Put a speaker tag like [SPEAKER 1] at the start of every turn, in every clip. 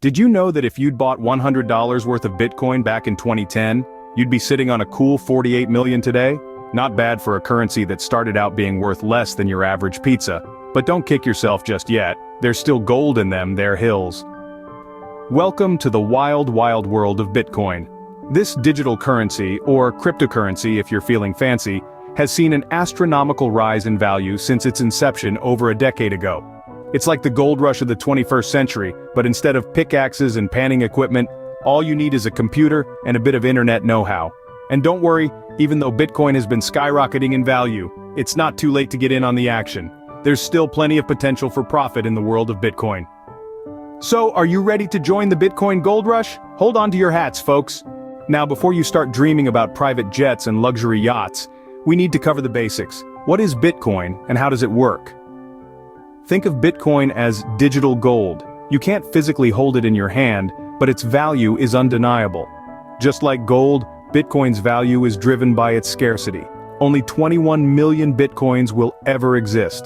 [SPEAKER 1] Did you know that if you'd bought $100 worth of Bitcoin back in 2010, you'd be sitting on a cool 48 million today? Not bad for a currency that started out being worth less than your average pizza. But don't kick yourself just yet. There's still gold in them, they're hills. Welcome to the wild, wild world of Bitcoin. This digital currency, or cryptocurrency if you're feeling fancy, has seen an astronomical rise in value since its inception over a decade ago. It's like the gold rush of the 21st century, but instead of pickaxes and panning equipment, all you need is a computer and a bit of internet know-how. And don't worry, even though Bitcoin has been skyrocketing in value, it's not too late to get in on the action. There's still plenty of potential for profit in the world of Bitcoin. So, are you ready to join the Bitcoin gold rush? Hold on to your hats, folks. Now, before you start dreaming about private jets and luxury yachts, we need to cover the basics. What is Bitcoin, and how does it work? Think of Bitcoin as digital gold. You can't physically hold it in your hand, but its value is undeniable. Just like gold, Bitcoin's value is driven by its scarcity. Only 21 million Bitcoins will ever exist.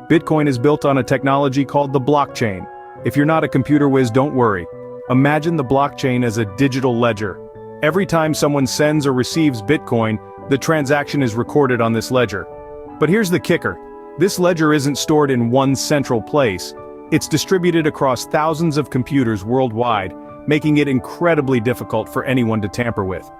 [SPEAKER 1] Bitcoin is built on a technology called the blockchain. If you're not a computer whiz, don't worry. Imagine the blockchain as a digital ledger. Every time someone sends or receives Bitcoin, the transaction is recorded on this ledger. But here's the kicker. This ledger isn't stored in one central place. It's distributed across thousands of computers worldwide, making it incredibly difficult for anyone to tamper with.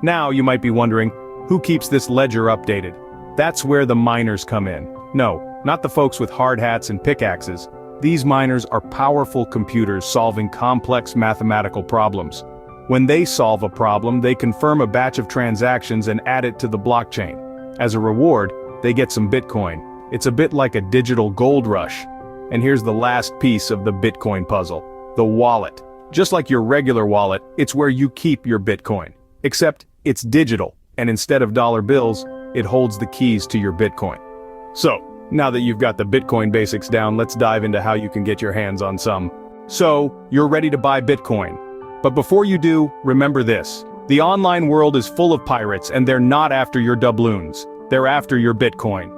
[SPEAKER 1] Now you might be wondering, who keeps this ledger updated? That's where the miners come in. No, not the folks with hard hats and pickaxes. These miners are powerful computers solving complex mathematical problems. When they solve a problem, they confirm a batch of transactions and add it to the blockchain. As a reward, they get some Bitcoin. It's a bit like a digital gold rush. And here's the last piece of the Bitcoin puzzle: the wallet. Just like your regular wallet, it's where you keep your Bitcoin. Except, it's digital, and instead of dollar bills, it holds the keys to your Bitcoin. So, now that you've got the Bitcoin basics down, let's dive into how you can get your hands on some. So, you're ready to buy Bitcoin. But before you do, remember this. The online world is full of pirates, and they're not after your doubloons. They're after your Bitcoin.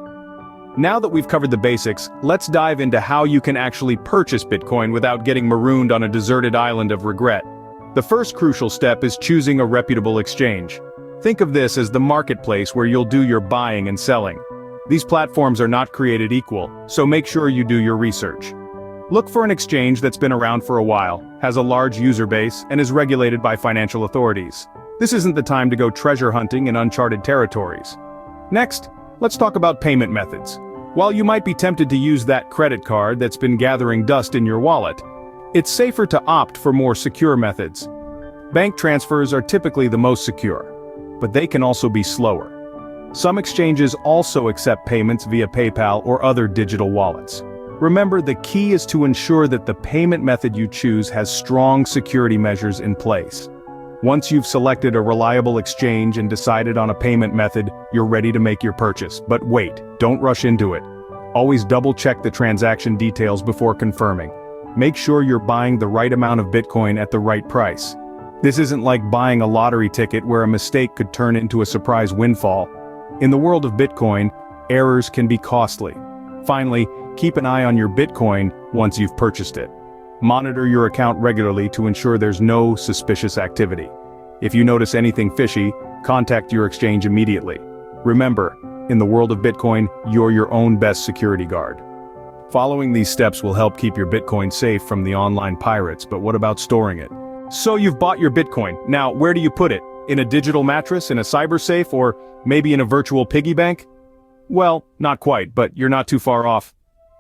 [SPEAKER 1] Now that we've covered the basics, let's dive into how you can actually purchase Bitcoin without getting marooned on a deserted island of regret. The first crucial step is choosing a reputable exchange. Think of this as the marketplace where you'll do your buying and selling. These platforms are not created equal, so make sure you do your research. Look for an exchange that's been around for a while, has a large user base, and is regulated by financial authorities. This isn't the time to go treasure hunting in uncharted territories. Next, let's talk about payment methods. While you might be tempted to use that credit card that's been gathering dust in your wallet, it's safer to opt for more secure methods. Bank transfers are typically the most secure, but they can also be slower. Some exchanges also accept payments via PayPal or other digital wallets. Remember, the key is to ensure that the payment method you choose has strong security measures in place. Once you've selected a reliable exchange and decided on a payment method, you're ready to make your purchase. But wait, don't rush into it. Always double-check the transaction details before confirming. Make sure you're buying the right amount of Bitcoin at the right price. This isn't like buying a lottery ticket where a mistake could turn into a surprise windfall. In the world of Bitcoin, errors can be costly. Finally, keep an eye on your Bitcoin once you've purchased it. Monitor your account regularly to ensure there's no suspicious activity. If you notice anything fishy, contact your exchange immediately. Remember, in the world of Bitcoin, you're your own best security guard. Following these steps will help keep your Bitcoin safe from the online pirates, but what about storing it? So you've bought your Bitcoin. Now, where do you put it? In a digital mattress, in a cyber safe, or maybe in a virtual piggy bank? Well, not quite, but you're not too far off.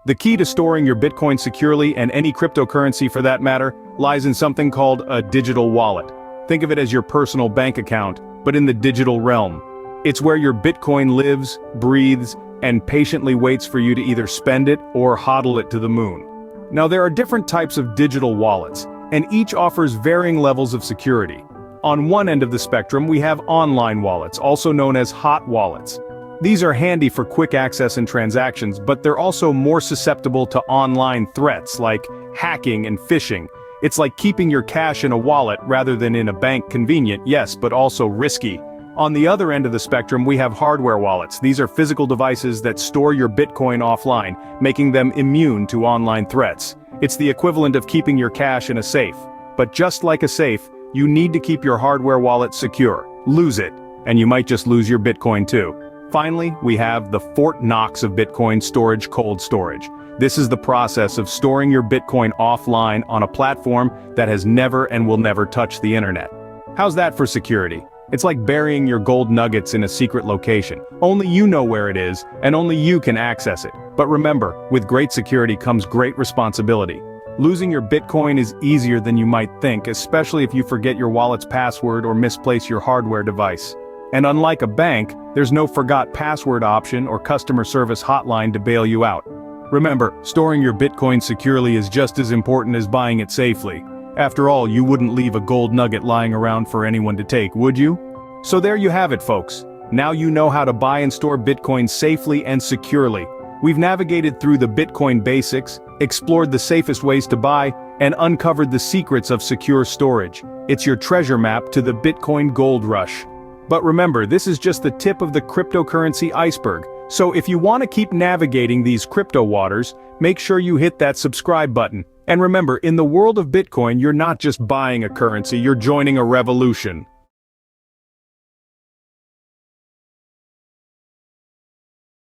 [SPEAKER 1] The key to storing your Bitcoin securely, and any cryptocurrency for that matter, lies in something called a digital wallet. Think of it as your personal bank account, but in the digital realm. It's where your Bitcoin lives, breathes, and patiently waits for you to either spend it or hodl it to the moon. Now, there are different types of digital wallets, and each offers varying levels of security. On one end of the spectrum, we have online wallets, also known as hot wallets. These are handy for quick access and transactions, but they're also more susceptible to online threats like hacking and phishing. It's like keeping your cash in a wallet rather than in a bank. Convenient, yes, but also risky. On the other end of the spectrum, we have hardware wallets. These are physical devices that store your Bitcoin offline, making them immune to online threats. It's the equivalent of keeping your cash in a safe. But just like a safe, you need to keep your hardware wallet secure. Lose it, and you might just lose your Bitcoin too. Finally, we have the Fort Knox of Bitcoin storage: cold storage. This is the process of storing your Bitcoin offline on a platform that has never and will never touch the internet. How's that for security? It's like burying your gold nuggets in a secret location. Only you know where it is, and only you can access it. But remember, with great security comes great responsibility. Losing your Bitcoin is easier than you might think, especially if you forget your wallet's password or misplace your hardware device. And unlike a bank, there's no forgot password option or customer service hotline to bail you out. Remember, storing your Bitcoin securely is just as important as buying it safely. After all, you wouldn't leave a gold nugget lying around for anyone to take, would you? So there you have it, folks. Now you know how to buy and store Bitcoin safely and securely. We've navigated through the Bitcoin basics, explored the safest ways to buy, and uncovered the secrets of secure storage. It's your treasure map to the Bitcoin gold rush. But remember, this is just the tip of the cryptocurrency iceberg. So if you want to keep navigating these crypto waters, make sure you hit that subscribe button. And remember, in the world of Bitcoin, you're not just buying a currency, you're joining a revolution.